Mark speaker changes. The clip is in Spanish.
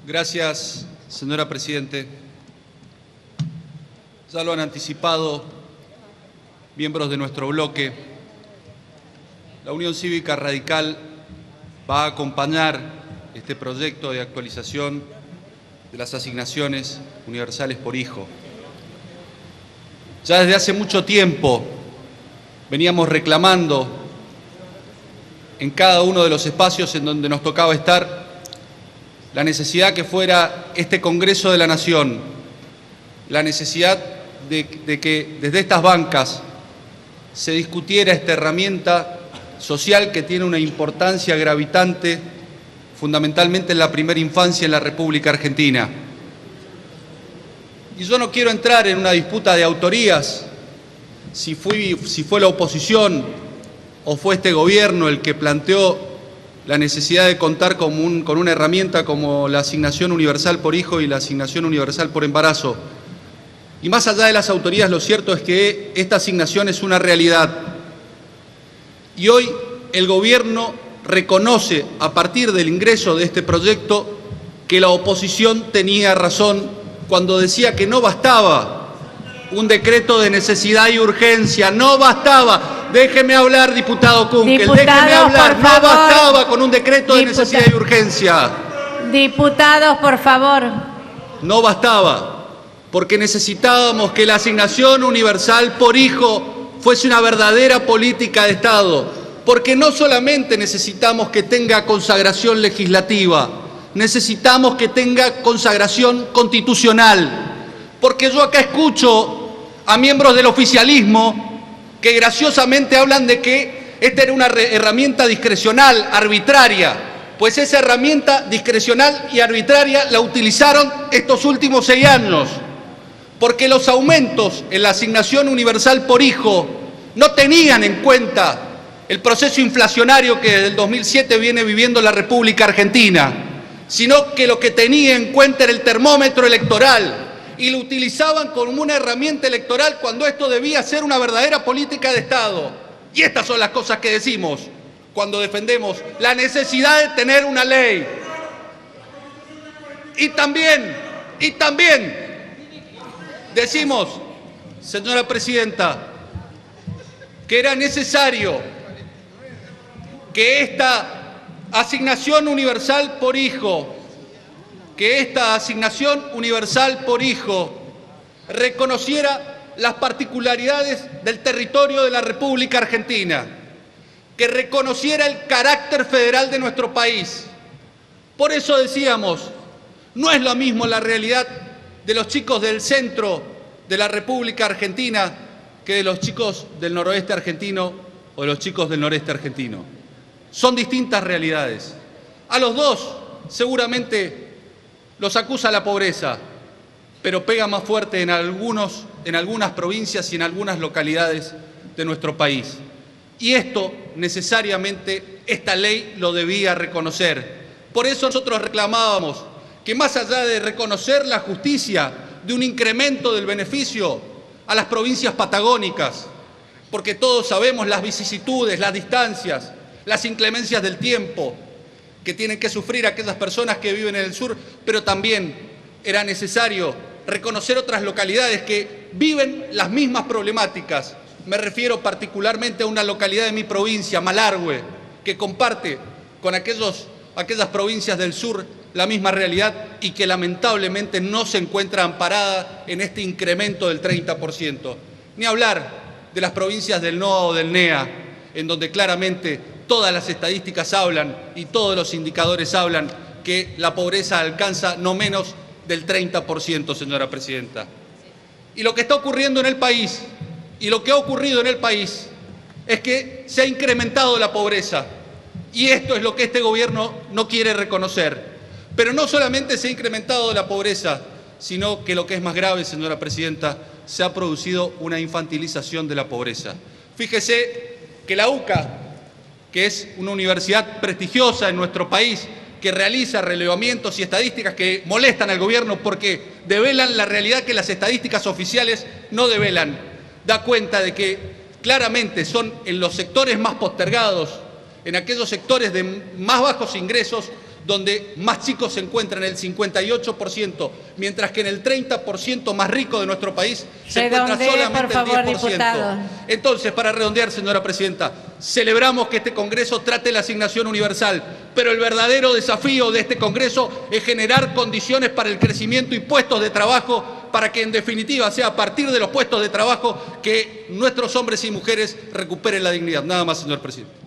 Speaker 1: Gracias, señora Presidente. Ya lo han anticipado miembros de nuestro bloque. La Unión Cívica Radical va a acompañar este proyecto de actualización de las asignaciones universales por hijo. Ya desde hace mucho tiempo veníamos reclamando en cada uno de los espacios en donde nos tocaba estar la necesidad que fuera este Congreso de la Nación, la necesidad de que desde estas bancas se discutiera esta herramienta social que tiene una importancia gravitante fundamentalmente en la primera infancia en la República Argentina. Y yo no quiero entrar en una disputa de autorías, si fue la oposición o fue este gobierno el que planteó la necesidad de contar con una herramienta como la asignación universal por hijo y la asignación universal por embarazo. Y más allá de las autorías, lo cierto es que esta asignación es una realidad. Y hoy el gobierno reconoce, a partir del ingreso de este proyecto, que la oposición tenía razón cuando decía que no bastaba un decreto de necesidad y urgencia, no bastaba. Déjeme hablar, diputado Kunkel, déjeme hablar. No bastaba con un decreto de necesidad y urgencia.
Speaker 2: Diputados, por favor.
Speaker 1: No bastaba, porque necesitábamos que la asignación universal por hijo fuese una verdadera política de Estado, porque no solamente necesitamos que tenga consagración legislativa, necesitamos que tenga consagración constitucional, porque yo acá escucho a miembros del oficialismo que graciosamente hablan de que esta era una herramienta discrecional, arbitraria. Pues esa herramienta discrecional y arbitraria la utilizaron estos últimos 6 años, porque los aumentos en la asignación universal por hijo no tenían en cuenta el proceso inflacionario que desde el 2007 viene viviendo la República Argentina, sino que lo que tenía en cuenta era el termómetro electoral, y lo utilizaban como una herramienta electoral cuando esto debía ser una verdadera política de Estado. Y estas son las cosas que decimos cuando defendemos la necesidad de tener una ley. Y también decimos, señora Presidenta, que era necesario que esta asignación universal por hijo reconociera las particularidades del territorio de la República Argentina, que reconociera el carácter federal de nuestro país. Por eso decíamos, no es lo mismo la realidad de los chicos del centro de la República Argentina que de los chicos del noroeste argentino o de los chicos del noreste argentino. Son distintas realidades. A los dos seguramente los acusa la pobreza, pero pega más fuerte en algunas provincias y en algunas localidades de nuestro país. Y esto, necesariamente, esta ley lo debía reconocer. Por eso nosotros reclamábamos que más allá de reconocer la justicia de un incremento del beneficio a las provincias patagónicas, porque todos sabemos las vicisitudes, las distancias, las inclemencias del tiempo que tienen que sufrir aquellas personas que viven en el sur, pero también era necesario reconocer otras localidades que viven las mismas problemáticas. Me refiero particularmente a una localidad de mi provincia, Malargüe, que comparte con aquellas provincias del sur la misma realidad y que lamentablemente no se encuentra amparada en este incremento del 30%. Ni hablar de las provincias del NOA o del NEA, en donde claramente todas las estadísticas hablan y todos los indicadores hablan que la pobreza alcanza no menos del 30%, señora Presidenta. Y lo que está ocurriendo en el país, y lo que ha ocurrido en el país, es que se ha incrementado la pobreza. Y esto es lo que este gobierno no quiere reconocer. Pero no solamente se ha incrementado la pobreza, sino que lo que es más grave, señora Presidenta, se ha producido una infantilización de la pobreza. Fíjese que la UCA, que es una universidad prestigiosa en nuestro país, que realiza relevamientos y estadísticas que molestan al gobierno porque develan la realidad que las estadísticas oficiales no develan, da cuenta de que claramente son en los sectores más postergados, en aquellos sectores de más bajos ingresos, donde más chicos se encuentran, el 58%, mientras que en el 30% más rico de nuestro país se encuentra solamente
Speaker 2: por favor,
Speaker 1: el 10%.
Speaker 2: diputado.
Speaker 1: Entonces, para redondear, señora presidenta, celebramos que este Congreso trate la asignación universal, pero el verdadero desafío de este Congreso es generar condiciones para el crecimiento y puestos de trabajo, para que en definitiva sea a partir de los puestos de trabajo que nuestros hombres y mujeres recuperen la dignidad. Nada más, señor presidente.